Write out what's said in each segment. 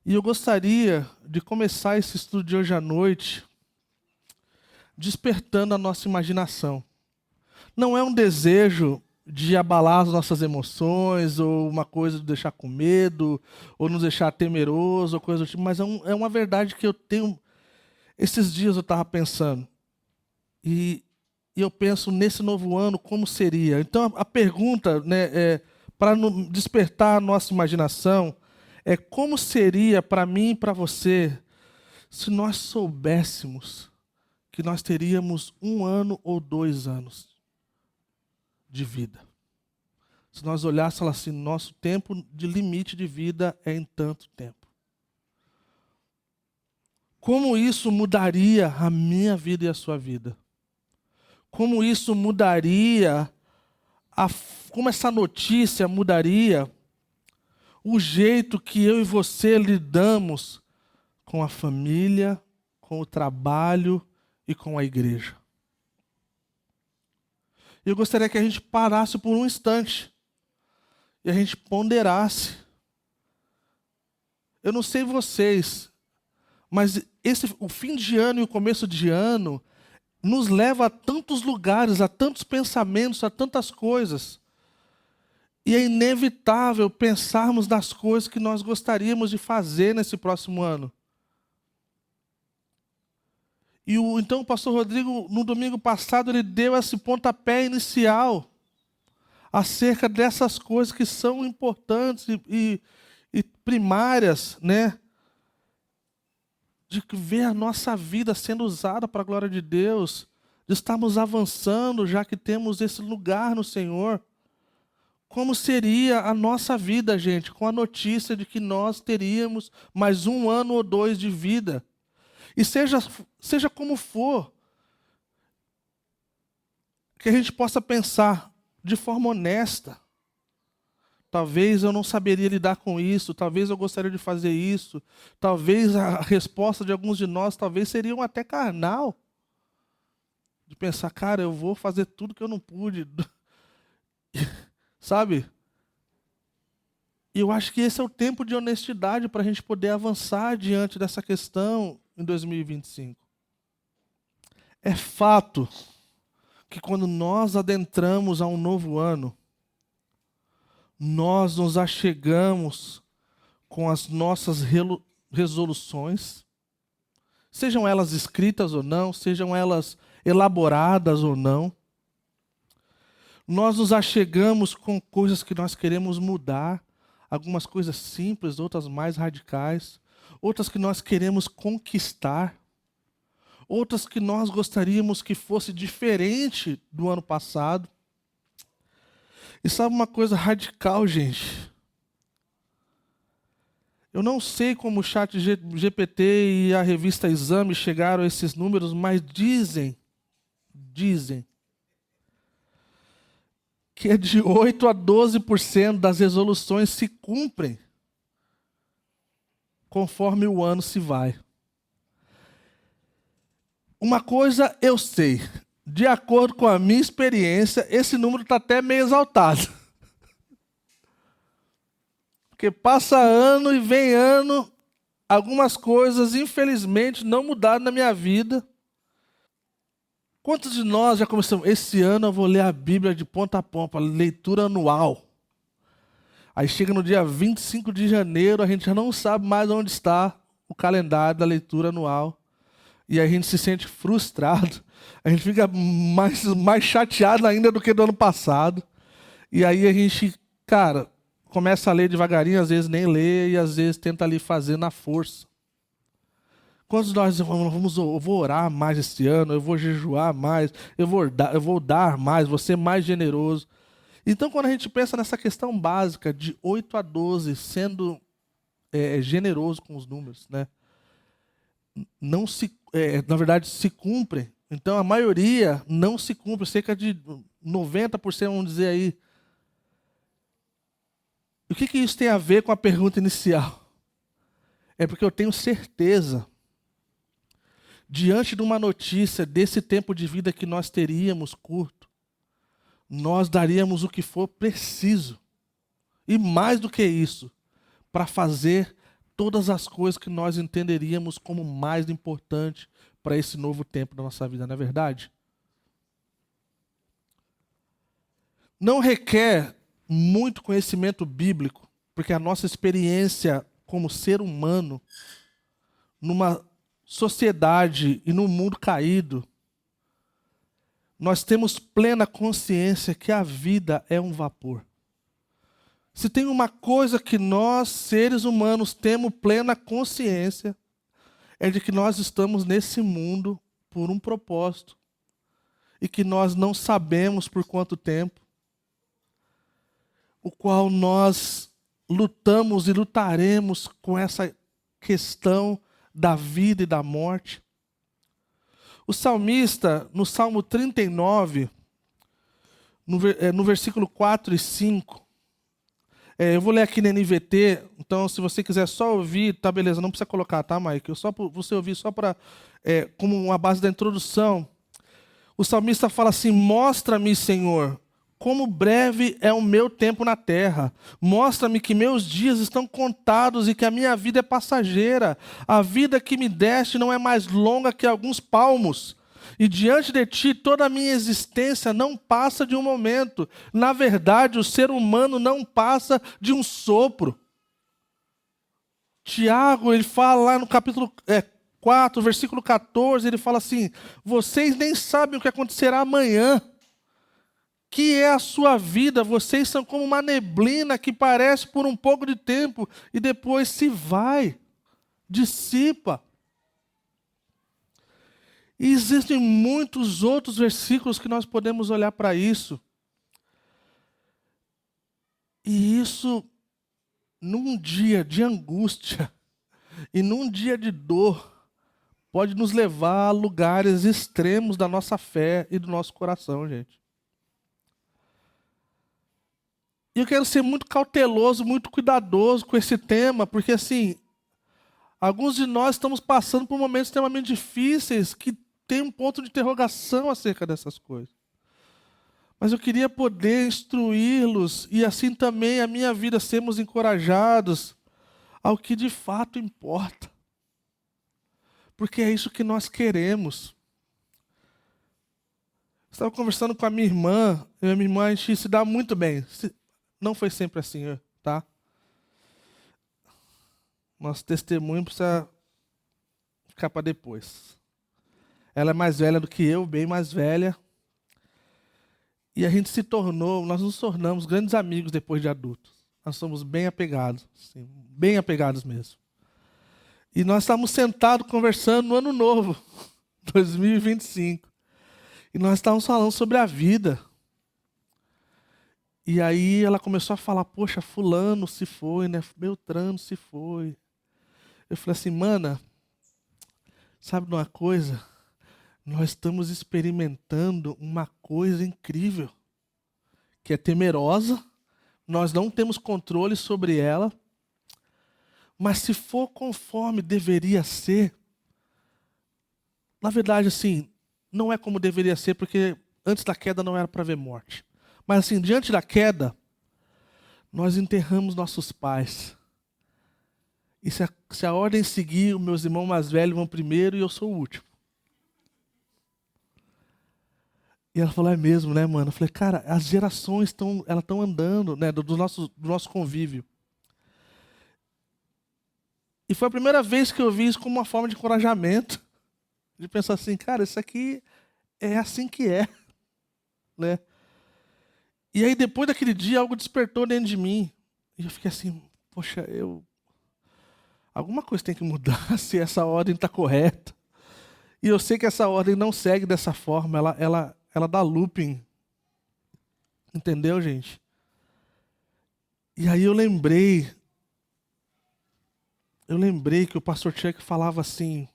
E eu gostaria de começar esse estudo de hoje à noite despertando a nossa imaginação. Não é um desejo de abalar as nossas emoções, ou uma coisa de deixar com medo, ou nos deixar temeroso, ou coisa do tipo, mas é uma verdade que eu tenho. Esses dias eu estava pensando, e eu penso nesse novo ano como seria. Então a pergunta, né, para despertar a nossa imaginação, é como seria para mim e para você se nós soubéssemos que nós teríamos 1 ano ou 2 anos de vida. Se nós olhássemos assim, nosso tempo de limite de vida é em tanto tempo. Como isso mudaria a minha vida e a sua vida? Como isso mudaria, como essa notícia mudaria o jeito que eu e você lidamos com a família, com o trabalho e com a igreja? Eu gostaria que a gente parasse por um instante e a gente ponderasse. Eu não sei vocês, mas o fim de ano e o começo de ano nos leva a tantos lugares, a tantos pensamentos, a tantas coisas. E é inevitável pensarmos nas coisas que nós gostaríamos de fazer nesse próximo ano. Então o pastor Rodrigo, no domingo passado, ele deu esse pontapé inicial acerca dessas coisas que são importantes e primárias, né? De ver a nossa vida sendo usada para a glória de Deus, de estarmos avançando, já que temos esse lugar no Senhor. Como seria a nossa vida, gente, com a notícia de que nós teríamos mais 1 ano ou 2 de vida? E seja como for, que a gente possa pensar de forma honesta. Talvez eu não saberia lidar com isso, talvez eu gostaria de fazer isso, talvez a resposta de alguns de nós talvez seria até carnal. De pensar, cara, eu vou fazer tudo que eu não pude. Sabe? E eu acho que esse é o tempo de honestidade para a gente poder avançar diante dessa questão em 2025. É fato que quando nós adentramos a um novo ano, nós nos achegamos com as nossas resoluções, sejam elas escritas ou não, sejam elas elaboradas ou não. Nós nos achegamos com coisas que nós queremos mudar, algumas coisas simples, outras mais radicais, outras que nós queremos conquistar, outras que nós gostaríamos que fosse diferente do ano passado. E sabe uma coisa radical, gente? Eu não sei como o chat GPT e a revista Exame chegaram a esses números, mas dizem que é de 8 a 12% das resoluções se cumprem conforme o ano se vai. Uma coisa eu sei, de acordo com a minha experiência, esse número está até meio exaltado. Porque passa ano e vem ano, algumas coisas, infelizmente, não mudaram na minha vida. Quantos de nós já começamos? Esse ano eu vou ler a Bíblia de ponta a ponta, leitura anual. Aí chega no dia 25 de janeiro, a gente já não sabe mais onde está o calendário da leitura anual. E aí a gente se sente frustrado. A gente fica mais chateado ainda do que do ano passado. E aí a gente, cara, começa a ler devagarinho, às vezes nem lê, e às vezes tenta ali fazer na força. Quando nós eu vou orar mais esse ano, eu vou jejuar mais, eu vou dar mais, vou ser mais generoso. Então, quando a gente pensa nessa questão básica de 8 a 12, sendo generoso com os números, né? Não se, na verdade, se cumprem. Então, a maioria não se cumpre, cerca de 90%, vamos dizer aí. O que isso tem a ver com a pergunta inicial? É porque eu tenho certeza, diante de uma notícia desse tempo de vida que nós teríamos curto, nós daríamos o que for preciso, e mais do que isso, para fazer todas as coisas que nós entenderíamos como mais importante para esse novo tempo da nossa vida, não é verdade? Não requer muito conhecimento bíblico, porque a nossa experiência como ser humano, numa sociedade e num mundo caído, nós temos plena consciência que a vida é um vapor. Se tem uma coisa que nós, seres humanos, temos plena consciência, é de que nós estamos nesse mundo por um propósito e que nós não sabemos por quanto tempo, o qual nós lutamos e lutaremos com essa questão da vida e da morte. O salmista, no Salmo 39, no versículo 4 e 5, eu vou ler aqui na NVT, então se você quiser só ouvir, tá beleza, não precisa colocar, tá, Mike? Só para você ouvir, só para como uma base da introdução. O salmista fala assim: mostra-me, Senhor, como breve é o meu tempo na terra. Mostra-me que meus dias estão contados e que a minha vida é passageira. A vida que me deste não é mais longa que alguns palmos. E diante de ti, toda a minha existência não passa de um momento. Na verdade, o ser humano não passa de um sopro. Tiago, ele fala lá no capítulo 4, versículo 14, ele fala assim: vocês nem sabem o que acontecerá amanhã. Que é a sua vida, vocês são como uma neblina que parece por um pouco de tempo e depois se vai, dissipa. E existem muitos outros versículos que nós podemos olhar para isso. E isso, num dia de angústia e num dia de dor, pode nos levar a lugares extremos da nossa fé e do nosso coração, gente. E eu quero ser muito cauteloso, muito cuidadoso com esse tema, porque assim, alguns de nós estamos passando por momentos extremamente difíceis que tem um ponto de interrogação acerca dessas coisas. Mas eu queria poder instruí-los e assim também a minha vida sermos encorajados ao que de fato importa. Porque é isso que nós queremos. Estava conversando com a minha irmã, e a minha irmã, a gente se dá muito bem. Não foi sempre assim, tá? Nosso testemunho precisa ficar para depois. Ela é mais velha do que eu, bem mais velha. E a gente nós nos tornamos grandes amigos depois de adultos. Nós somos bem apegados, assim, bem apegados mesmo. E nós estávamos sentados conversando no ano novo, 2025. E nós estávamos falando sobre a vida. E aí ela começou a falar: poxa, fulano se foi, né? Beltrano se foi. Eu falei assim: mana, sabe de uma coisa? Nós estamos experimentando uma coisa incrível, que é temerosa, nós não temos controle sobre ela, mas se for conforme deveria ser, na verdade, assim, não é como deveria ser, porque antes da queda não era para ver morte. Mas assim, diante da queda, nós enterramos nossos pais. E se a ordem seguir, os meus irmãos mais velhos vão primeiro e eu sou o último. E ela falou: é mesmo, né, mano? Eu falei: cara, as gerações estão andando, né, do nosso convívio. E foi a primeira vez que eu vi isso como uma forma de encorajamento. De pensar assim: cara, isso aqui é assim que é. Né? E aí, depois daquele dia, algo despertou dentro de mim. E eu fiquei assim: poxa, alguma coisa tem que mudar se essa ordem está correta. E eu sei que essa ordem não segue dessa forma, ela dá looping. Entendeu, gente? E aí eu lembrei que o pastor Chuck falava assim: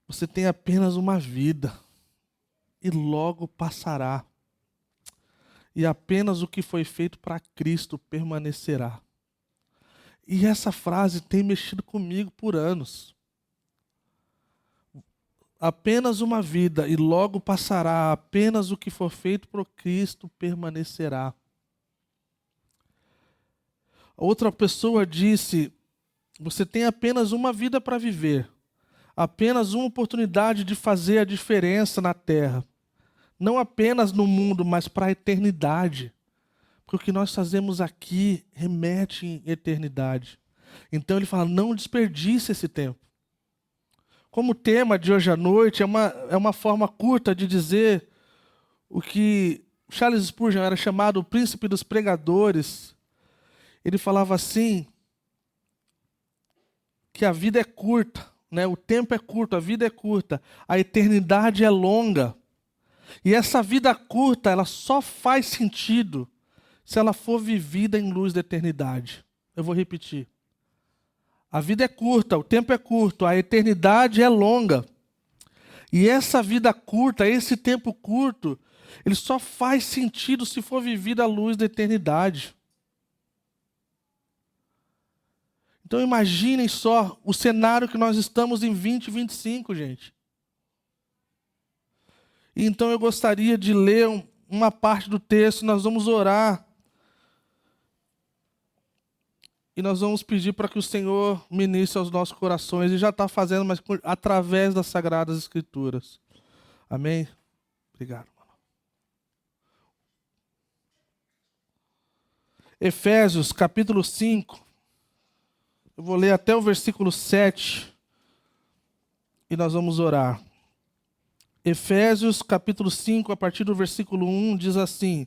você tem apenas uma vida e logo passará. E apenas o que foi feito para Cristo permanecerá. E essa frase tem mexido comigo por anos. Apenas uma vida e logo passará. Apenas o que for feito por Cristo permanecerá. Outra pessoa disse: você tem apenas uma vida para viver, apenas uma oportunidade de fazer a diferença na terra. Não apenas no mundo, mas para a eternidade. Porque o que nós fazemos aqui remete em eternidade. Então ele fala: não desperdice esse tempo. Como o tema de hoje à noite é uma forma curta de dizer o que Charles Spurgeon era chamado o príncipe dos pregadores. Ele falava assim, que a vida é curta, né? O tempo é curto, a vida é curta, a eternidade é longa. E essa vida curta, ela só faz sentido se ela for vivida em luz da eternidade. Eu vou repetir. A vida é curta, o tempo é curto, a eternidade é longa. E essa vida curta, esse tempo curto, ele só faz sentido se for vivida à luz da eternidade. Então imaginem só o cenário que nós estamos em 2025, gente. E então eu gostaria de ler uma parte do texto, nós vamos orar. E nós vamos pedir para que o Senhor ministre aos nossos corações, e já está fazendo, mas através das Sagradas Escrituras. Amém? Obrigado. Efésios, capítulo 5. Eu vou ler até o versículo 7. E nós vamos orar. Efésios, capítulo 5, a partir do versículo 1, diz assim: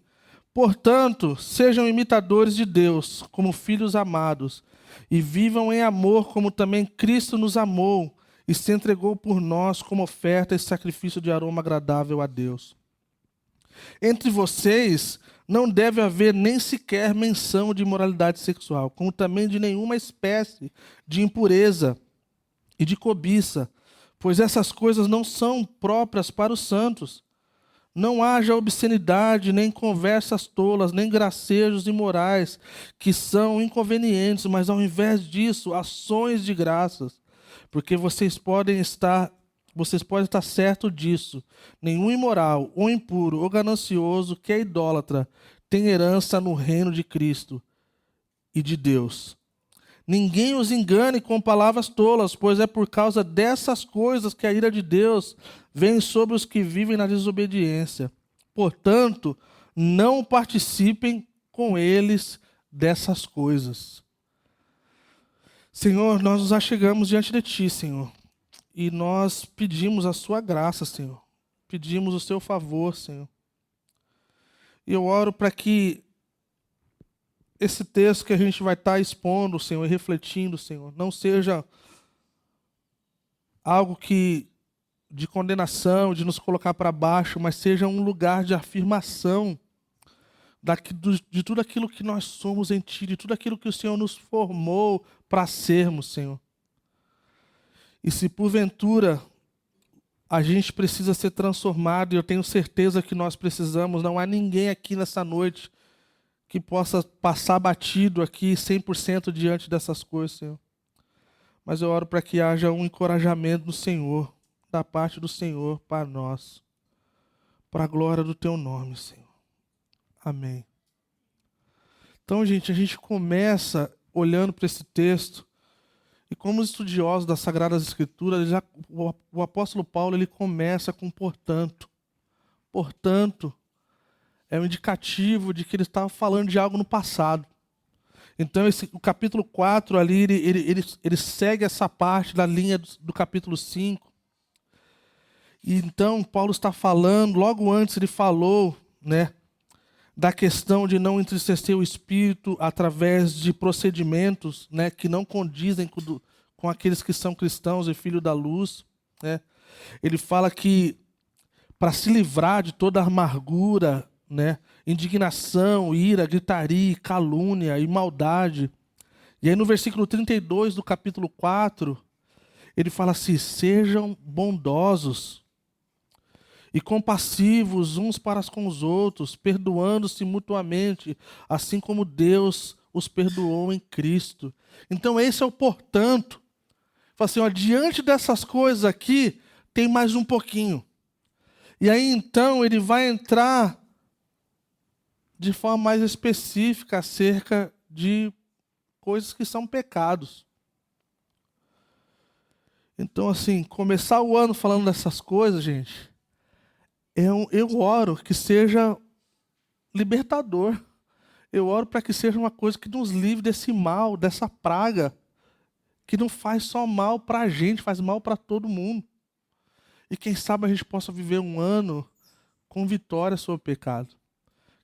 portanto, sejam imitadores de Deus, como filhos amados, e vivam em amor, como também Cristo nos amou, e se entregou por nós como oferta e sacrifício de aroma agradável a Deus. Entre vocês não deve haver nem sequer menção de imoralidade sexual, como também de nenhuma espécie de impureza e de cobiça, pois essas coisas não são próprias para os santos. Não haja obscenidade, nem conversas tolas, nem gracejos imorais, que são inconvenientes, mas ao invés disso, ações de graças. Porque vocês podem estar certos disso. Nenhum imoral, ou impuro, ou ganancioso, que é idólatra, tem herança no reino de Cristo e de Deus. Ninguém os engane com palavras tolas, pois é por causa dessas coisas que a ira de Deus vem sobre os que vivem na desobediência. Portanto, não participem com eles dessas coisas. Senhor, nós nos achegamos diante de Ti, Senhor, e nós pedimos a Sua graça, Senhor. Pedimos o Seu favor, Senhor. E eu oro para que esse texto que a gente vai estar expondo, Senhor, e refletindo, Senhor, não seja algo de condenação, de nos colocar para baixo, mas seja um lugar de afirmação de tudo aquilo que nós somos em Ti, de tudo aquilo que o Senhor nos formou para sermos, Senhor. E se porventura a gente precisa ser transformado, e eu tenho certeza que nós precisamos, não há ninguém aqui nessa noite que possa passar batido aqui 100% diante dessas coisas, Senhor. Mas eu oro para que haja um encorajamento do Senhor, da parte do Senhor para nós, para a glória do Teu nome, Senhor. Amém. Então, gente, a gente começa olhando para esse texto, e como estudiosos das Sagradas Escrituras, o apóstolo Paulo ele começa com portanto. Portanto, é um indicativo de que ele estava falando de algo no passado. Então, o capítulo 4 ali, ele segue essa parte da linha do capítulo 5. E então, Paulo está falando, logo antes ele falou, né, da questão de não entristecer o espírito através de procedimentos, né, que não condizem com aqueles que são cristãos e filhos da luz. Né. Ele fala que para se livrar de toda amargura, né, indignação, ira, gritaria, calúnia e maldade. E aí no versículo 32 do capítulo 4, ele fala assim: sejam bondosos e compassivos uns para com os outros, perdoando-se mutuamente, assim como Deus os perdoou em Cristo. Então esse é o portanto. Fala assim, ó, diante dessas coisas aqui, tem mais um pouquinho. E aí então ele vai entrar de forma mais específica acerca de coisas que são pecados. Então, assim, começar o ano falando dessas coisas, gente, eu oro que seja libertador. Eu oro para que seja uma coisa que nos livre desse mal, dessa praga, que não faz só mal para a gente, faz mal para todo mundo. E quem sabe a gente possa viver um ano com vitória sobre o pecado.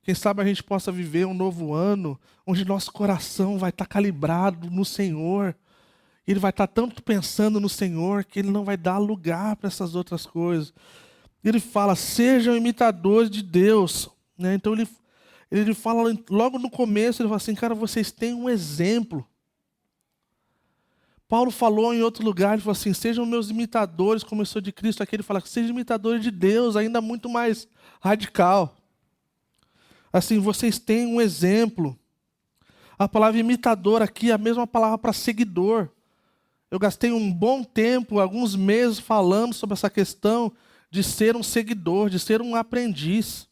Quem sabe a gente possa viver um novo ano onde nosso coração vai estar calibrado no Senhor. Ele vai estar tanto pensando no Senhor que ele não vai dar lugar para essas outras coisas. Ele fala, sejam imitadores de Deus. Né? Então ele fala logo no começo, ele fala assim, cara, vocês têm um exemplo. Paulo falou em outro lugar, ele falou assim, sejam meus imitadores, como eu sou de Cristo. Aqui ele fala, sejam imitadores de Deus, ainda muito mais radical. Assim, vocês têm um exemplo. A palavra imitador aqui é a mesma palavra para seguidor. Eu gastei um bom tempo, alguns meses, falando sobre essa questão de ser um seguidor, de ser um aprendiz.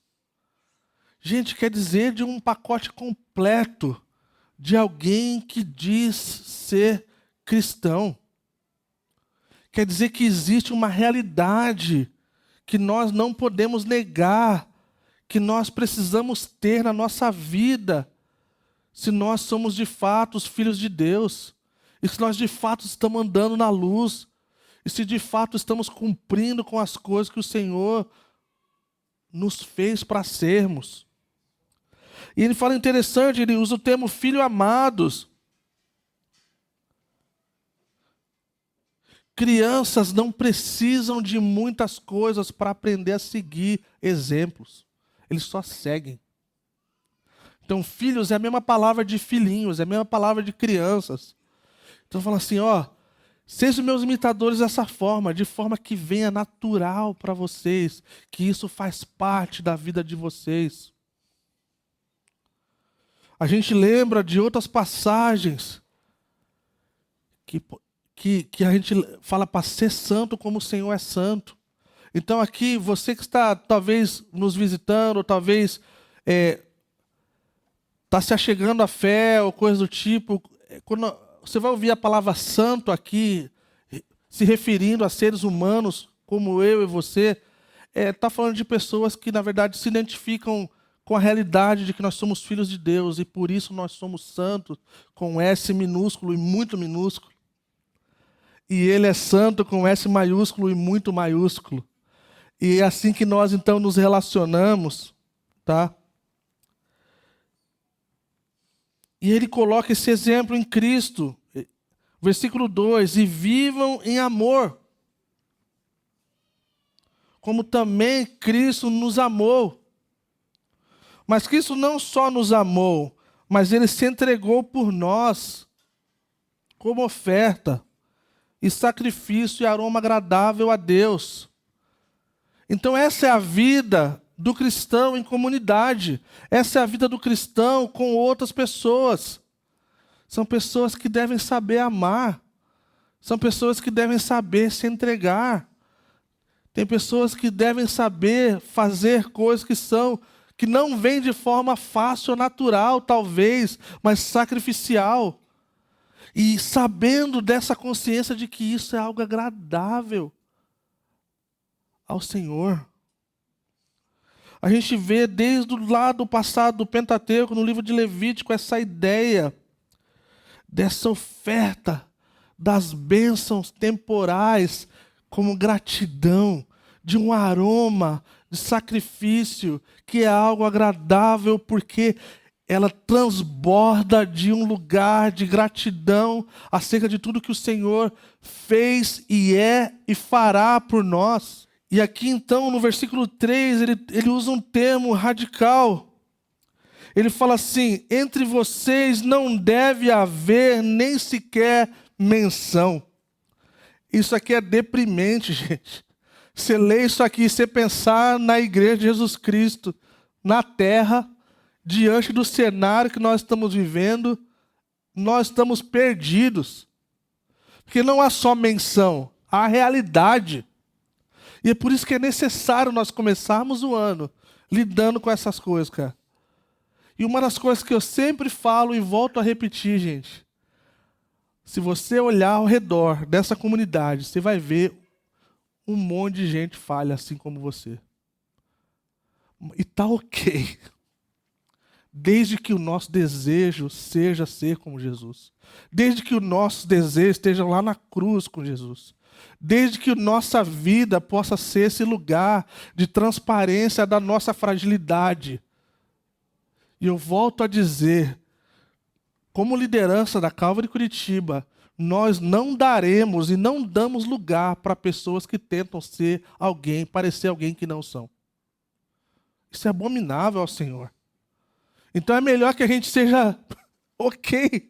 Gente, quer dizer de um pacote completo de alguém que diz ser cristão. Quer dizer que existe uma realidade que nós não podemos negar, que nós precisamos ter na nossa vida, se nós somos de fato os filhos de Deus, e se nós de fato estamos andando na luz, e se de fato estamos cumprindo com as coisas que o Senhor nos fez para sermos. E ele fala interessante, ele usa o termo filho amados. Crianças não precisam de muitas coisas para aprender a seguir exemplos. Eles só seguem. Então, filhos é a mesma palavra de filhinhos, é a mesma palavra de crianças. Então, fala assim, sejam meus imitadores dessa forma, de forma que venha natural para vocês, que isso faz parte da vida de vocês. A gente lembra de outras passagens que a gente fala para ser santo como o Senhor é santo. Então aqui, você que está talvez nos visitando, ou talvez está se achegando à fé, ou coisa do tipo, quando você vai ouvir a palavra santo aqui, se referindo a seres humanos como eu e você, está falando de pessoas que na verdade se identificam com a realidade de que nós somos filhos de Deus, e por isso nós somos santos, com S minúsculo e muito minúsculo. E Ele é santo com S maiúsculo e muito maiúsculo. E é assim que nós então nos relacionamos, tá? E ele coloca esse exemplo em Cristo. Versículo 2, e vivam em amor, como também Cristo nos amou. Mas Cristo não só nos amou, mas Ele se entregou por nós, como oferta, e sacrifício e aroma agradável a Deus. Então essa é a vida do cristão em comunidade. Essa é a vida do cristão com outras pessoas. São pessoas que devem saber amar. São pessoas que devem saber se entregar. Tem pessoas que devem saber fazer coisas que não vêm de forma fácil ou natural, talvez, mas sacrificial. E sabendo dessa consciência de que isso é algo agradável ao Senhor. A gente vê desde o lado passado do Pentateuco, no livro de Levítico, essa ideia dessa oferta das bênçãos temporais como gratidão, de um aroma, de sacrifício, que é algo agradável porque ela transborda de um lugar de gratidão acerca de tudo que o Senhor fez e é e fará por nós. E aqui então, no versículo 3, ele usa um termo radical. Ele fala assim, entre vocês não deve haver nem sequer menção. Isso aqui é deprimente, gente. Você lê isso aqui, você pensar na igreja de Jesus Cristo, na terra, diante do cenário que nós estamos vivendo, nós estamos perdidos. Porque não há só menção, há realidade. E é por isso que é necessário nós começarmos o ano lidando com essas coisas, cara. E uma das coisas que eu sempre falo e volto a repetir, gente, Se você olhar ao redor dessa comunidade, você vai ver um monte de gente falha assim como você. E tá ok. Desde que o nosso desejo seja ser como Jesus. Desde que o nosso desejo esteja lá na cruz com Jesus. Desde que nossa vida possa ser esse lugar de transparência da nossa fragilidade. E eu volto a dizer, como liderança da Calvary Curitiba, nós não daremos e não damos lugar para pessoas que tentam ser alguém, parecer alguém que não são. Isso é abominável ao Senhor. Então é melhor que a gente seja ok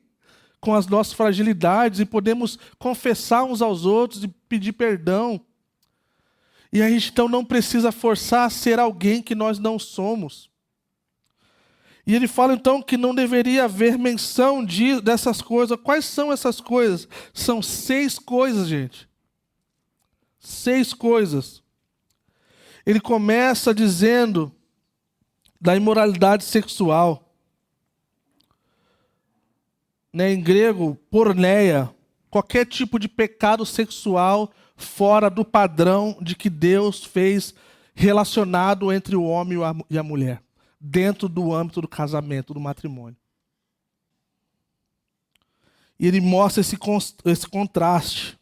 com as nossas fragilidades e podemos confessar uns aos outros e pedir perdão. E a gente então não precisa forçar a ser alguém que nós não somos. E ele fala então que não deveria haver menção dessas coisas. Quais são essas coisas? São 6 coisas, gente. 6 coisas. Ele começa dizendo da imoralidade sexual. Em grego, porneia, qualquer tipo de pecado sexual fora do padrão de que Deus fez relacionado entre o homem e a mulher, dentro do âmbito do casamento, do matrimônio. E ele mostra esse contraste.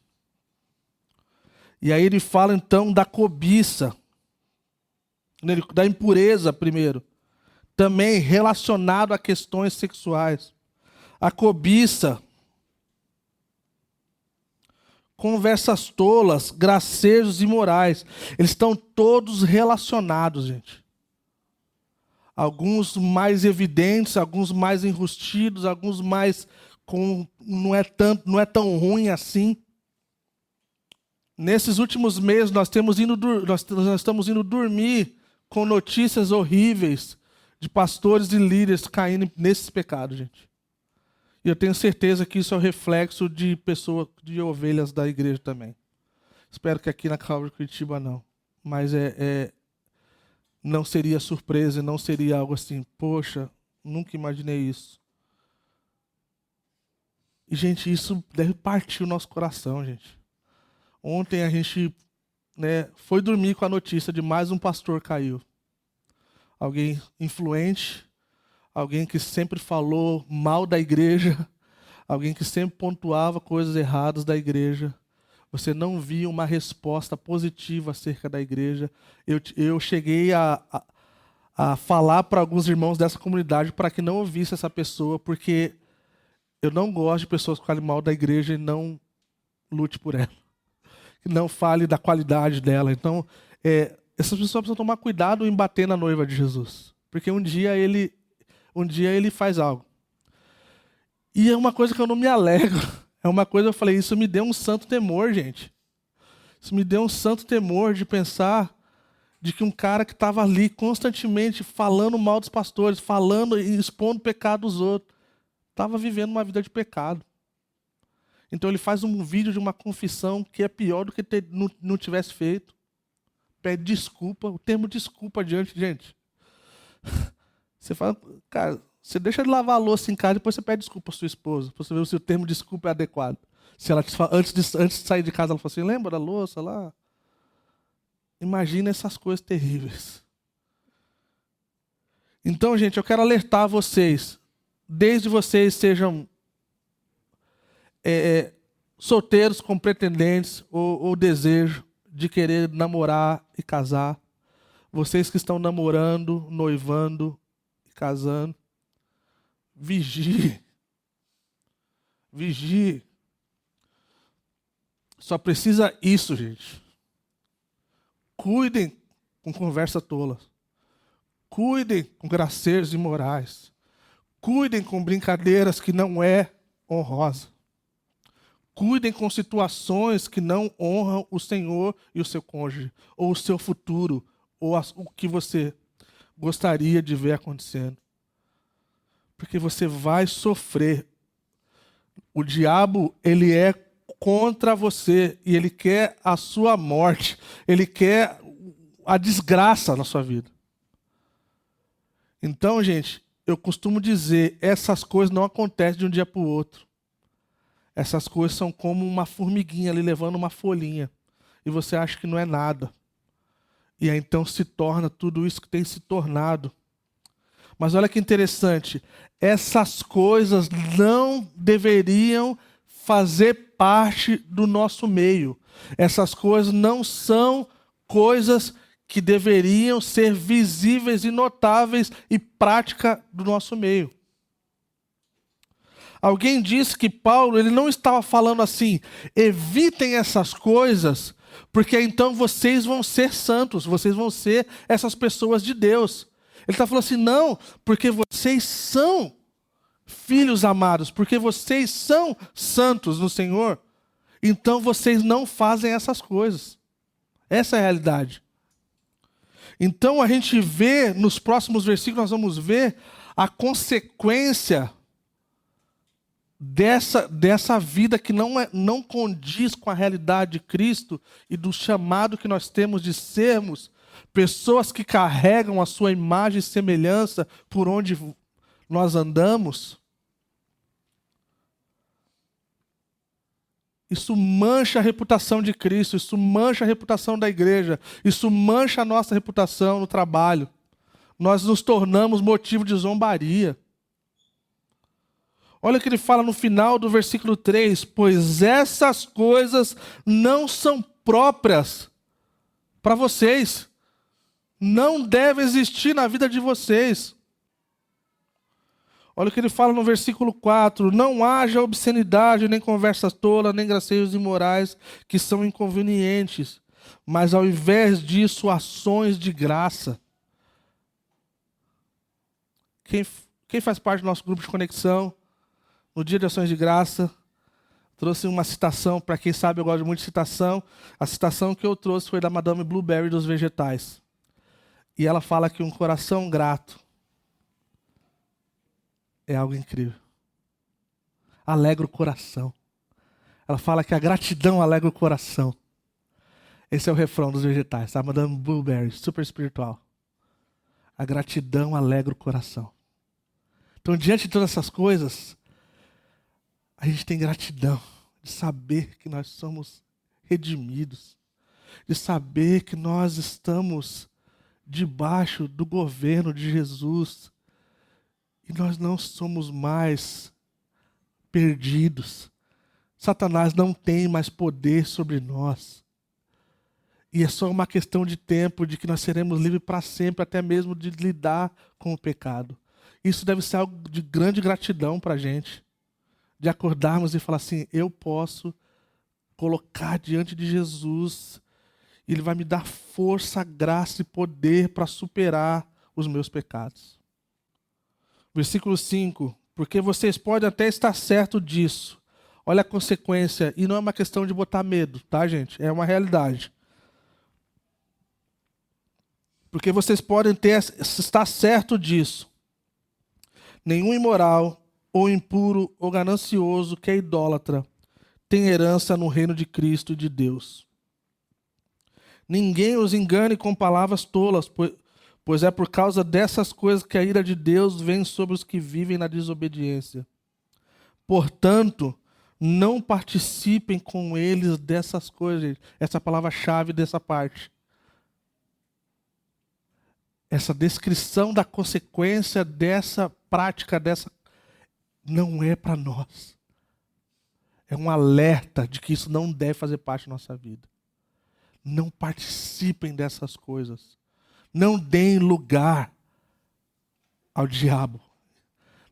E aí ele fala então da cobiça, da impureza primeiro, também relacionado a questões sexuais. A cobiça, conversas tolas, gracejos imorais, eles estão todos relacionados, gente. Alguns mais evidentes, alguns mais enrustidos, alguns mais não é tão ruim assim. Nesses últimos meses nós estamos indo dormir com notícias horríveis de pastores e líderes caindo nesses pecados, gente. E eu tenho certeza que isso é o reflexo de pessoas, de ovelhas da igreja também. Espero que aqui na Calvary Curitiba não. Mas não seria surpresa, não seria algo assim, poxa, nunca imaginei isso. E, gente, isso deve partir o nosso coração, gente. Ontem a gente foi dormir com a notícia de mais um pastor caiu. Alguém influente, alguém que sempre falou mal da igreja, alguém que sempre pontuava coisas erradas da igreja. Você não via uma resposta positiva acerca da igreja. Eu cheguei a falar para alguns irmãos dessa comunidade para que não ouvisse essa pessoa, porque eu não gosto de pessoas que falem mal da igreja e não lute por ela. Que não fale da qualidade dela. Então, essas pessoas precisam tomar cuidado em bater na noiva de Jesus. Porque um dia ele faz algo. E é uma coisa que eu não me alegro. É uma coisa que eu falei, isso me deu um santo temor, gente. Isso me deu um santo temor de pensar de que um cara que estava ali constantemente falando mal dos pastores, falando e expondo o pecado dos outros, estava vivendo uma vida de pecado. Então ele faz um vídeo de uma confissão que é pior do que não tivesse feito. Pede desculpa, o termo desculpa adiante, gente. Você fala, cara, você deixa de lavar a louça em casa e depois você pede desculpa à sua esposa, para você ver se o termo desculpa é adequado. Se ela antes de sair de casa, ela fala assim, lembra da louça lá? Imagina essas coisas terríveis. Então, gente, eu quero alertar vocês, desde vocês sejam solteiros com pretendentes ou desejo de querer namorar e casar, vocês que estão namorando, noivando e casando, vigie. Vigie. Só precisa isso, gente. Cuidem com conversa tola. Cuidem com gracejos imorais. Cuidem com brincadeiras que não é honrosa. Cuidem com situações que não honram o Senhor e o seu cônjuge, ou o seu futuro, ou o que você gostaria de ver acontecendo. Porque você vai sofrer. O diabo, ele é contra você e ele quer a sua morte. Ele quer a desgraça na sua vida. Então, gente, eu costumo dizer, essas coisas não acontecem de um dia para o outro. essas coisas são como uma formiguinha ali levando uma folhinha. E você acha que não é nada. E aí então se torna tudo isso que tem se tornado. Mas olha que interessante. Essas coisas não deveriam fazer parte do nosso meio. Essas coisas não são coisas que deveriam ser visíveis e notáveis e prática do nosso meio. Alguém disse que Paulo ele não estava falando assim, evitem essas coisas, porque então vocês vão ser santos, vocês vão ser essas pessoas de Deus. Ele está falando assim, não, porque vocês são filhos amados, porque vocês são santos no Senhor, então vocês não fazem essas coisas. Essa é a realidade. Então a gente vê, nos próximos versículos nós vamos ver a consequência dessa vida que não condiz com a realidade de Cristo e do chamado que nós temos de sermos pessoas que carregam a sua imagem e semelhança por onde nós andamos. Isso mancha a reputação de Cristo, isso mancha a reputação da igreja, isso mancha a nossa reputação no trabalho. Nós nos tornamos motivo de zombaria. Olha o que ele fala no final do versículo 3. Pois essas coisas não são próprias para vocês. Não deve existir na vida de vocês. Olha o que ele fala no versículo 4. Não haja obscenidade, nem conversas tolas, nem gracejos imorais, que são inconvenientes. Mas ao invés disso, ações de graça. Quem faz parte do nosso grupo de conexão? No dia de ações de graça, trouxe uma citação, para quem sabe eu gosto muito de citação. A citação que eu trouxe foi da Madame Blueberry dos vegetais. E ela fala que um coração grato é algo incrível. Alegra o coração. Ela fala que a gratidão alegra o coração. Esse é o refrão dos vegetais, tá? Madame Blueberry, super espiritual. A gratidão alegra o coração. Então, diante de todas essas coisas, a gente tem gratidão de saber que nós somos redimidos, de saber que nós estamos debaixo do governo de Jesus e nós não somos mais perdidos. Satanás não tem mais poder sobre nós. E é só uma questão de tempo de que nós seremos livres para sempre, até mesmo de lidar com o pecado. Isso deve ser algo de grande gratidão para a gente. De acordarmos e falar assim, eu posso colocar diante de Jesus, e Ele vai me dar força, graça e poder para superar os meus pecados. Versículo 5, porque vocês podem até estar certo disso. Olha a consequência, e não é uma questão de botar medo, tá, gente? É uma realidade. Porque vocês podem estar certo disso. Nenhum imoral, ou impuro, ou ganancioso, que é idólatra, tem herança no reino de Cristo e de Deus. Ninguém os engane com palavras tolas, pois é por causa dessas coisas que a ira de Deus vem sobre os que vivem na desobediência. Portanto, não participem com eles dessas coisas, gente. Essa é a palavra-chave dessa parte. Essa descrição da consequência dessa prática, não é para nós. É um alerta de que isso não deve fazer parte da nossa vida. Não participem dessas coisas. Não deem lugar ao diabo.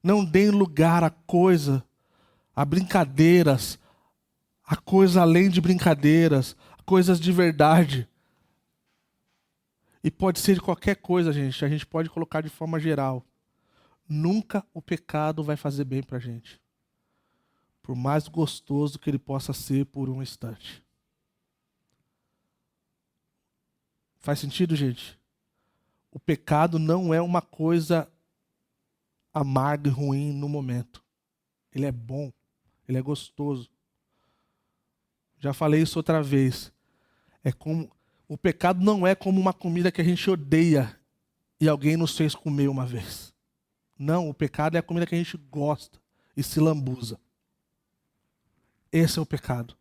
Não deem lugar a brincadeiras, a coisa além de brincadeiras, a coisas de verdade. E pode ser de qualquer coisa, gente. A gente pode colocar de forma geral. Nunca o pecado vai fazer bem para a gente. Por mais gostoso que ele possa ser por um instante. Faz sentido, gente? O pecado não é uma coisa amarga e ruim no momento. Ele é bom. Ele é gostoso. Já falei isso outra vez. O pecado não é como uma comida que a gente odeia e alguém nos fez comer uma vez. Não, o pecado é a comida que a gente gosta e se lambuza. Esse é o pecado.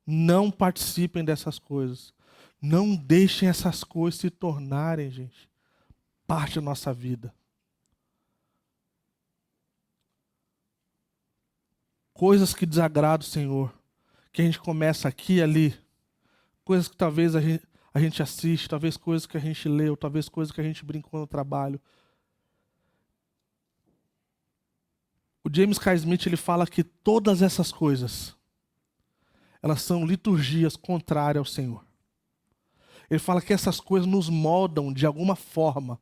Não participem dessas coisas. Não deixem essas coisas se tornarem, gente, parte da nossa vida. Coisas que desagradam o Senhor, que a gente começa aqui e ali. Coisas que talvez a gente assiste, talvez coisas que a gente leu, talvez coisas que a gente brincou no trabalho. O James K. Smith, ele fala que todas essas coisas, elas são liturgias contrárias ao Senhor. Ele fala que essas coisas nos moldam de alguma forma,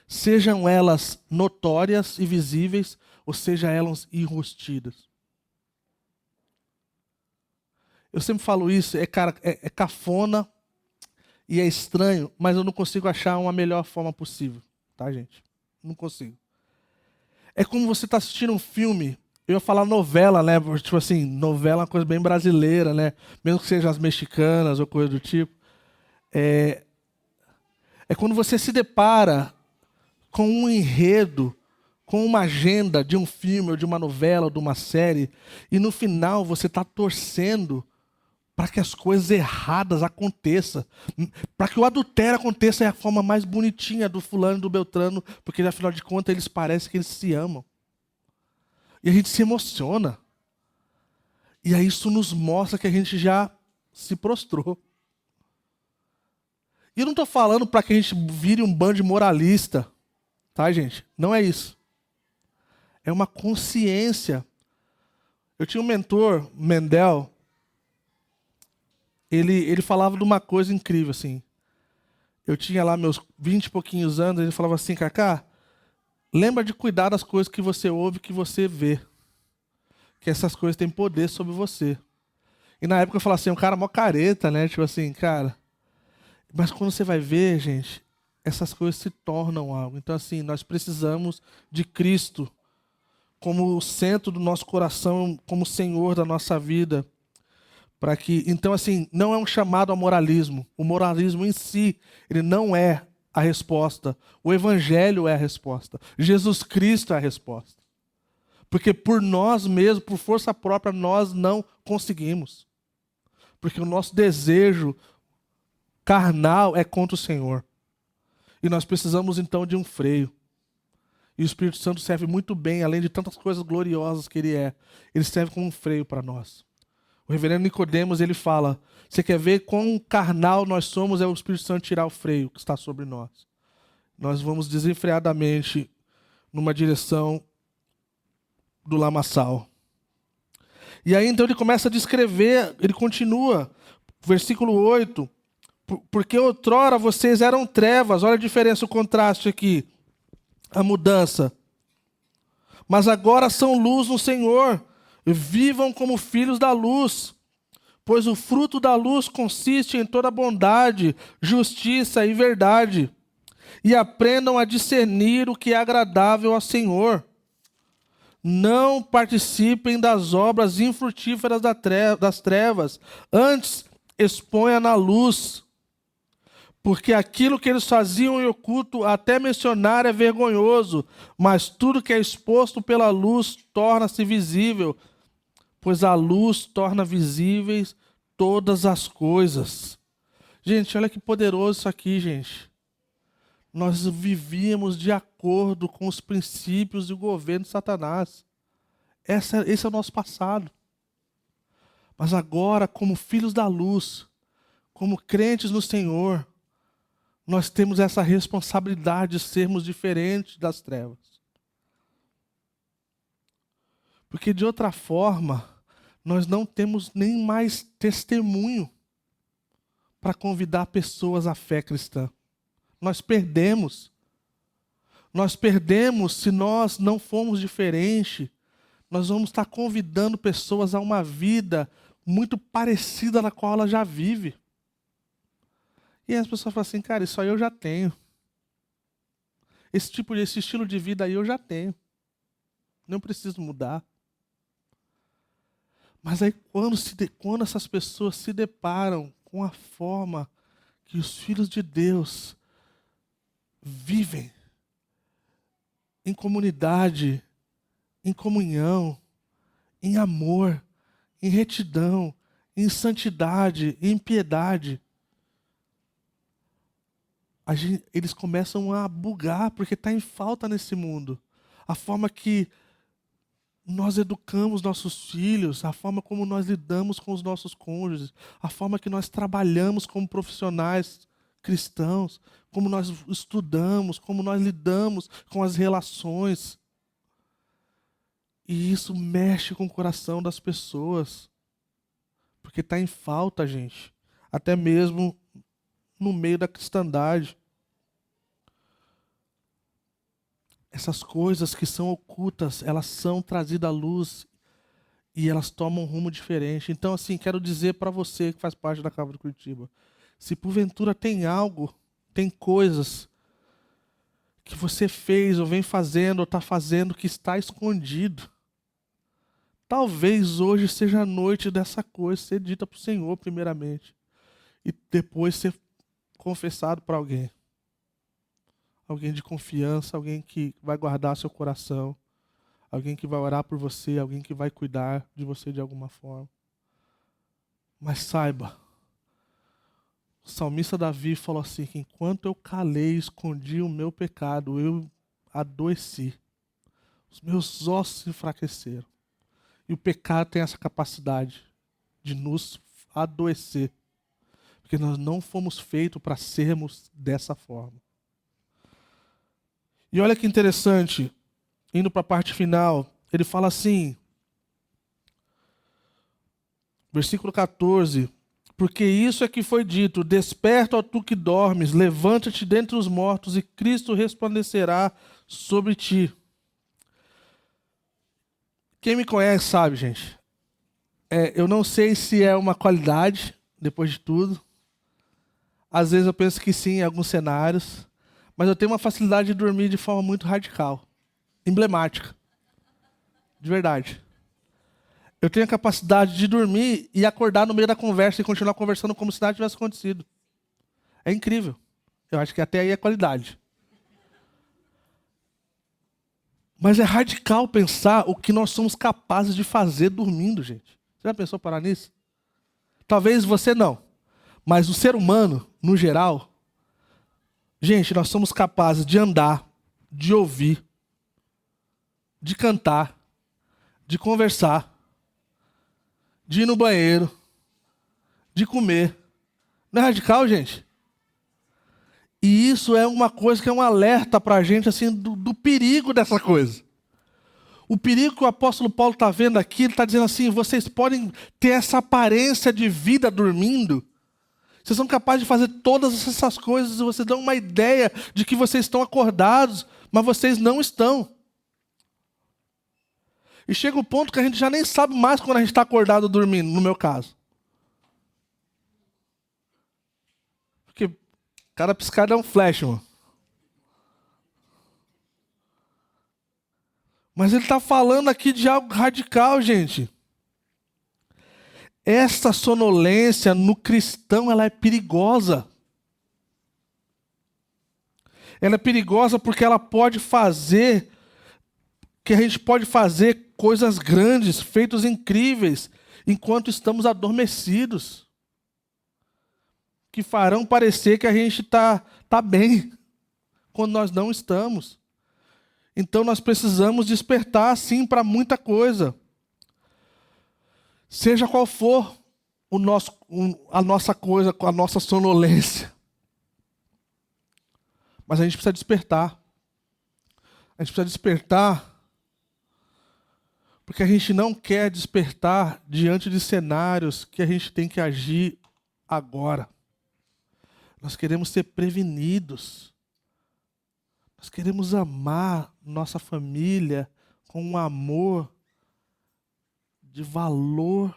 sejam elas notórias e visíveis, ou sejam elas enrustidas. Eu sempre falo isso, cara, é cafona e é estranho, mas eu não consigo achar uma melhor forma possível, tá, gente? Não consigo. É como você está assistindo um filme, eu ia falar novela, né? Tipo assim, novela é uma coisa bem brasileira, né? Mesmo que sejam as mexicanas ou coisa do tipo. É quando você se depara com um enredo, com uma agenda de um filme, ou de uma novela, ou de uma série, e no final você está torcendo para que as coisas erradas aconteçam, para que o adultério aconteça é a forma mais bonitinha do fulano e do Beltrano, porque afinal de contas eles parecem que eles se amam. E a gente se emociona. E aí isso nos mostra que a gente já se prostrou. E eu não estou falando para que a gente vire um bando de moralista, tá, gente? Não é isso. É uma consciência. Eu tinha um mentor, Mendel, ele falava de uma coisa incrível, assim. Eu tinha lá meus 20 e pouquinhos anos, ele falava assim, Cacá, lembra de cuidar das coisas que você ouve, que você vê. Que essas coisas têm poder sobre você. E na época eu falava assim, um cara mó careta, né? Tipo assim, cara. Mas quando você vai ver, gente, essas coisas se tornam algo. Então, assim, nós precisamos de Cristo como o centro do nosso coração, como o Senhor da nossa vida. Para que, então, assim, não é um chamado ao moralismo. O moralismo em si, ele não é a resposta. O Evangelho é a resposta. Jesus Cristo é a resposta. Porque por nós mesmos, por força própria, nós não conseguimos. Porque o nosso desejo carnal é contra o Senhor. E nós precisamos, então, de um freio. E o Espírito Santo serve muito bem, além de tantas coisas gloriosas que ele é. Ele serve como um freio para nós. O reverendo Nicodemos, ele fala, você quer ver quão carnal nós somos, é o Espírito Santo tirar o freio que está sobre nós. Nós vamos desenfreadamente numa direção do lamaçal. E aí então ele começa a descrever, ele continua, versículo 8, porque outrora vocês eram trevas, olha a diferença, o contraste aqui, a mudança. Mas agora são luz no Senhor, vivam como filhos da luz, pois o fruto da luz consiste em toda bondade, justiça e verdade. E aprendam a discernir o que é agradável ao Senhor. Não participem das obras infrutíferas das trevas, antes exponha na luz. Porque aquilo que eles faziam em oculto, até mencionar, é vergonhoso, mas tudo que é exposto pela luz torna-se visível, pois a luz torna visíveis todas as coisas. Gente, olha que poderoso isso aqui, gente. Nós vivíamos de acordo com os princípios e o governo de Satanás. Esse é o nosso passado. Mas agora, como filhos da luz, como crentes no Senhor, nós temos essa responsabilidade de sermos diferentes das trevas. Porque de outra forma, nós não temos nem mais testemunho para convidar pessoas à fé cristã. Nós perdemos. Nós perdemos se nós não formos diferentes. Nós vamos estar convidando pessoas a uma vida muito parecida na qual ela já vive. E as pessoas falam assim, cara, isso aí eu já tenho. Esse estilo de vida aí eu já tenho. Não preciso mudar. Mas aí quando essas pessoas se deparam com a forma que os filhos de Deus vivem, em comunidade, em comunhão, em amor, em retidão, em santidade, em piedade. Eles começam a bugar porque está em falta nesse mundo. A forma que nós educamos nossos filhos, a forma como nós lidamos com os nossos cônjuges, a forma que nós trabalhamos como profissionais cristãos, como nós estudamos, como nós lidamos com as relações. E isso mexe com o coração das pessoas. Porque está em falta, gente. Até mesmo no meio da cristandade. Essas coisas que são ocultas, elas são trazidas à luz e elas tomam um rumo diferente. Então, assim, quero dizer para você que faz parte da Câmara de Curitiba, se porventura tem algo, tem coisas que você fez ou vem fazendo ou está fazendo que está escondido, talvez hoje seja a noite dessa coisa ser dita para o Senhor primeiramente e depois ser confessado para alguém. Alguém de confiança, alguém que vai guardar seu coração, alguém que vai orar por você, alguém que vai cuidar de você de alguma forma. Mas saiba, o salmista Davi falou assim, que enquanto eu calei, escondi o meu pecado, eu adoeci. Os meus ossos se enfraqueceram. E o pecado tem essa capacidade de nos adoecer. Porque nós não fomos feitos para sermos dessa forma. E olha que interessante, indo para a parte final, ele fala assim, versículo 14, porque isso é que foi dito, desperta, ó tu que dormes, levanta-te dentre os mortos e Cristo resplandecerá sobre ti. Quem me conhece sabe, gente, eu não sei se é uma qualidade, depois de tudo. Às vezes eu penso que sim, em alguns cenários. Mas eu tenho uma facilidade de dormir de forma muito radical, emblemática, de verdade. Eu tenho a capacidade de dormir e acordar no meio da conversa e continuar conversando como se nada tivesse acontecido. É incrível. Eu acho que até aí é qualidade. Mas é radical pensar o que nós somos capazes de fazer dormindo, gente. Você já pensou parar nisso? Talvez você não, mas o ser humano, no geral, gente, nós somos capazes de andar, de ouvir, de cantar, de conversar, de ir no banheiro, de comer. Não é radical, gente? E isso é uma coisa que é um alerta para a gente assim, do perigo dessa coisa. O perigo que o apóstolo Paulo está vendo aqui, ele está dizendo assim, vocês podem ter essa aparência de vida dormindo. Vocês são capazes de fazer todas essas coisas e vocês dão uma ideia de que vocês estão acordados, mas vocês não estão. E chega o ponto que a gente já nem sabe mais quando a gente está acordado ou dormindo, no meu caso. Porque cada piscada é um flash, mano. Mas ele está falando aqui de algo radical, gente. Essa sonolência no cristão, ela é perigosa. Ela é perigosa porque ela pode fazer, que a gente pode fazer coisas grandes, feitos incríveis, enquanto estamos adormecidos. Que farão parecer que a gente tá bem, quando nós não estamos. Então nós precisamos despertar, sim, para muita coisa. Seja qual for a nossa coisa, a nossa sonolência. Mas a gente precisa despertar. A gente precisa despertar porque a gente não quer despertar diante de cenários que a gente tem que agir agora. Nós queremos ser prevenidos. Nós queremos amar nossa família com um amor de valor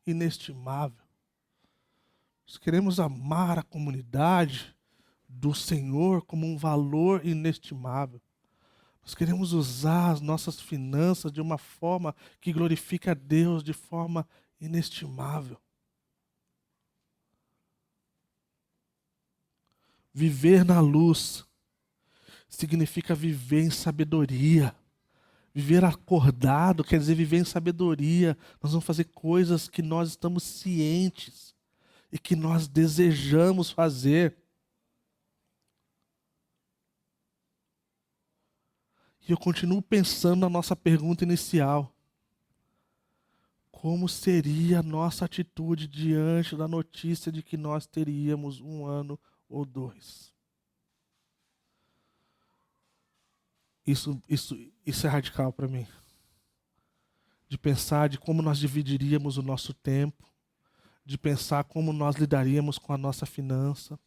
inestimável. Nós queremos amar a comunidade do Senhor como um valor inestimável. Nós queremos usar as nossas finanças de uma forma que glorifique a Deus de forma inestimável. Viver na luz significa viver em sabedoria. Viver acordado quer dizer viver em sabedoria. Nós vamos fazer coisas que nós estamos cientes e que nós desejamos fazer. E eu continuo pensando na nossa pergunta inicial. Como seria a nossa atitude diante da notícia de que nós teríamos 1 ano ou 2? Isso é radical para mim. De pensar de como nós dividiríamos o nosso tempo, de pensar como nós lidaríamos com a nossa finança,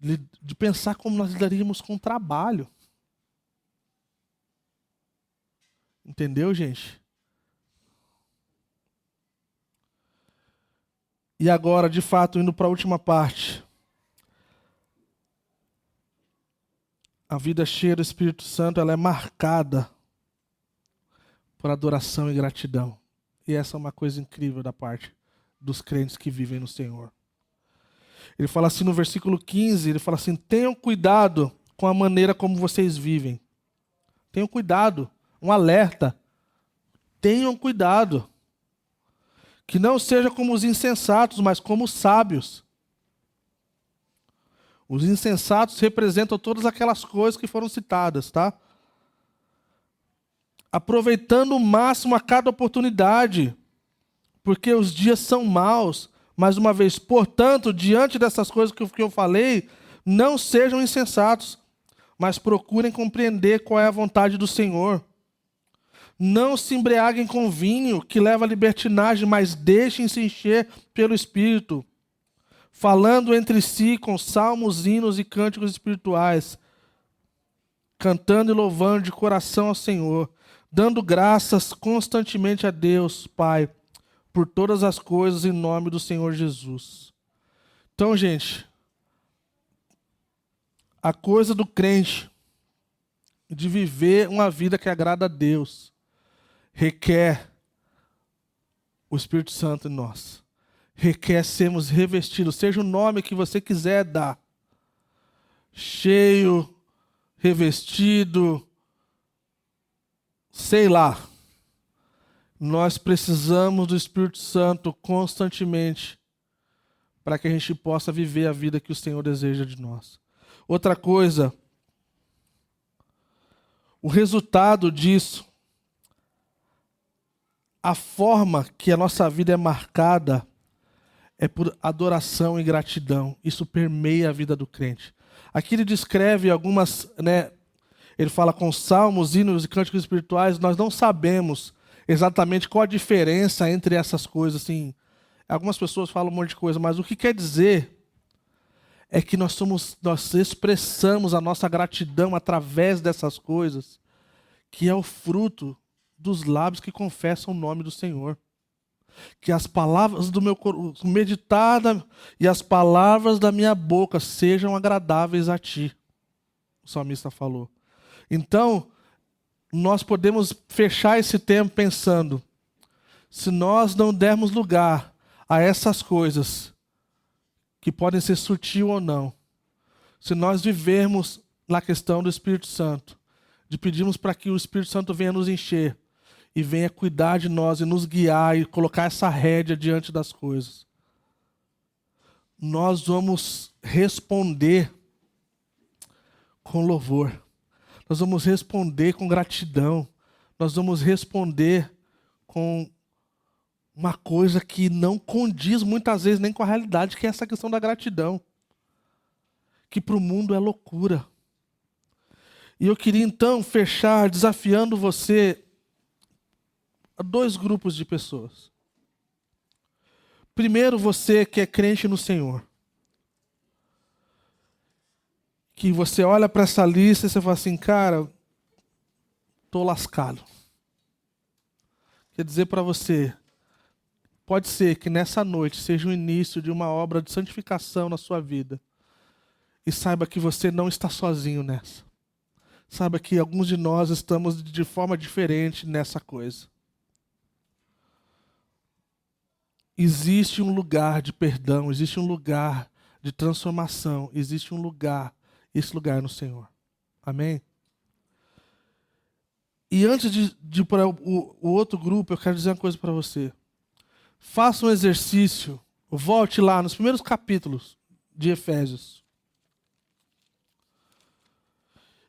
de pensar como nós lidaríamos com o trabalho. Entendeu, gente? E agora, de fato, indo para a última parte. A vida cheia do Espírito Santo, ela é marcada por adoração e gratidão. E essa é uma coisa incrível da parte dos crentes que vivem no Senhor. Ele fala assim no versículo 15, ele fala assim: tenham cuidado com a maneira como vocês vivem. Tenham cuidado, um alerta. Tenham cuidado. Que não seja como os insensatos, mas como os sábios. Os insensatos representam todas aquelas coisas que foram citadas, tá? Aproveitando o máximo a cada oportunidade, porque os dias são maus. Mais uma vez, portanto, diante dessas coisas que eu falei, não sejam insensatos, mas procurem compreender qual é a vontade do Senhor. Não se embriaguem com vinho, que leva à libertinagem, mas deixem-se encher pelo Espírito, falando entre si com salmos, hinos e cânticos espirituais, cantando e louvando de coração ao Senhor, dando graças constantemente a Deus, Pai, por todas as coisas em nome do Senhor Jesus. Então, gente, a coisa do crente, de viver uma vida que agrada a Deus, requer o Espírito Santo em nós. Requer sermos revestidos, seja o nome que você quiser dar. Cheio, revestido, sei lá. Nós precisamos do Espírito Santo constantemente para que a gente possa viver a vida que o Senhor deseja de nós. Outra coisa, o resultado disso, a forma que a nossa vida é marcada é por adoração e gratidão. Isso permeia a vida do crente. Aqui ele descreve algumas, ele fala com salmos, hinos e cânticos espirituais. Nós não sabemos exatamente qual a diferença entre essas coisas. Assim, algumas pessoas falam um monte de coisa, mas o que quer dizer é que nós expressamos a nossa gratidão através dessas coisas, que é o fruto dos lábios que confessam o nome do Senhor. Que as palavras do meu coração, meditada, e as palavras da minha boca sejam agradáveis a ti. O salmista falou. Então, nós podemos fechar esse tempo pensando, se nós não dermos lugar a essas coisas, que podem ser sutil ou não, se nós vivermos na questão do Espírito Santo, de pedirmos para que o Espírito Santo venha nos encher, e venha cuidar de nós e nos guiar e colocar essa rédea diante das coisas, nós vamos responder com louvor. Nós vamos responder com gratidão. Nós vamos responder com uma coisa que não condiz muitas vezes nem com a realidade, que é essa questão da gratidão, que para o mundo é loucura. E eu queria então fechar desafiando você a 2 grupos de pessoas. Primeiro, você que é crente no Senhor. Que você olha para essa lista e você fala assim, cara, estou lascado. Quer dizer para você, pode ser que nessa noite seja o início de uma obra de santificação na sua vida. E saiba que você não está sozinho nessa. Saiba que alguns de nós estamos de forma diferente nessa coisa. Existe um lugar de perdão, existe um lugar de transformação, existe um lugar, esse lugar é no Senhor. Amém? E antes de ir para o outro grupo, eu quero dizer uma coisa para você. Faça um exercício, volte lá nos primeiros capítulos de Efésios.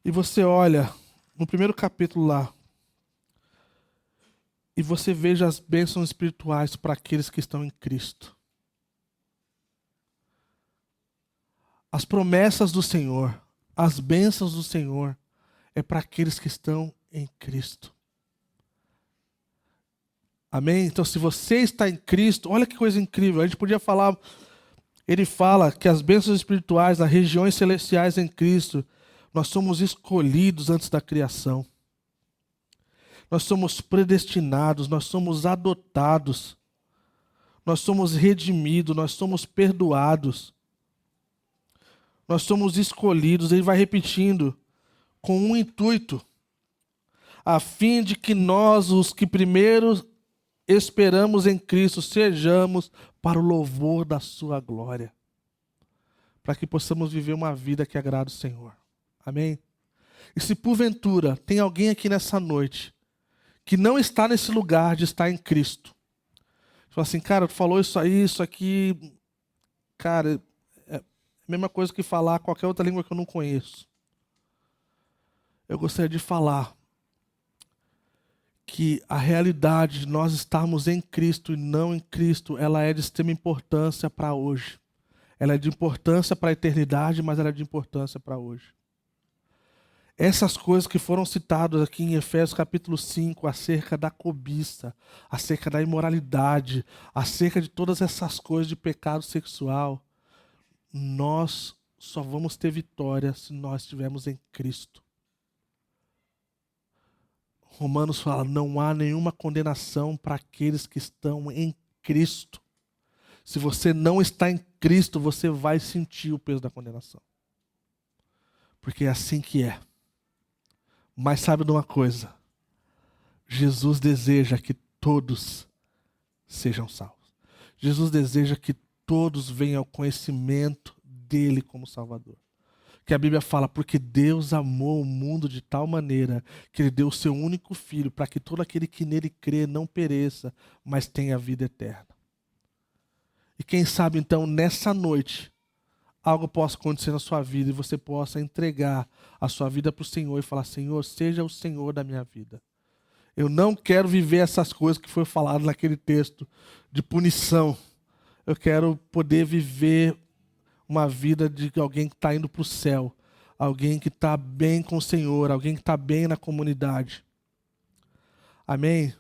E você olha no primeiro capítulo lá, e você veja as bênçãos espirituais para aqueles que estão em Cristo. As promessas do Senhor, as bênçãos do Senhor, é para aqueles que estão em Cristo. Amém? Então, se você está em Cristo, olha que coisa incrível. A gente podia falar, ele fala que as bênçãos espirituais, as regiões celestiais em Cristo, nós somos escolhidos antes da criação. Nós somos predestinados, nós somos adotados, nós somos redimidos, nós somos perdoados, nós somos escolhidos. Ele vai repetindo, com um intuito, a fim de que nós, os que primeiro esperamos em Cristo, sejamos para o louvor da sua glória, para que possamos viver uma vida que agrada o Senhor. Amém? E se porventura tem alguém aqui nessa noite que não está nesse lugar de estar em Cristo, fala assim, cara, tu falou isso aí, isso aqui, cara, é a mesma coisa que falar qualquer outra língua que eu não conheço. Eu gostaria de falar que a realidade de nós estarmos em Cristo e não em Cristo, ela é de extrema importância para hoje. Ela é de importância para a eternidade, mas ela é de importância para hoje. Essas coisas que foram citadas aqui em Efésios capítulo 5, acerca da cobiça, acerca da imoralidade, acerca de todas essas coisas de pecado sexual, nós só vamos ter vitória se nós estivermos em Cristo. Romanos fala, não há nenhuma condenação para aqueles que estão em Cristo. Se você não está em Cristo, você vai sentir o peso da condenação. Porque é assim que é. Mas sabe de uma coisa? Jesus deseja que todos sejam salvos. Jesus deseja que todos venham ao conhecimento dele como Salvador. Que a Bíblia fala, porque Deus amou o mundo de tal maneira que ele deu o seu único filho para que todo aquele que nele crê não pereça, mas tenha vida eterna. E quem sabe então nessa noite algo possa acontecer na sua vida e você possa entregar a sua vida para o Senhor e falar, Senhor, seja o Senhor da minha vida. Eu não quero viver essas coisas que foi falado naquele texto de punição. Eu quero poder viver uma vida de alguém que está indo para o céu, alguém que está bem com o Senhor, alguém que está bem na comunidade. Amém?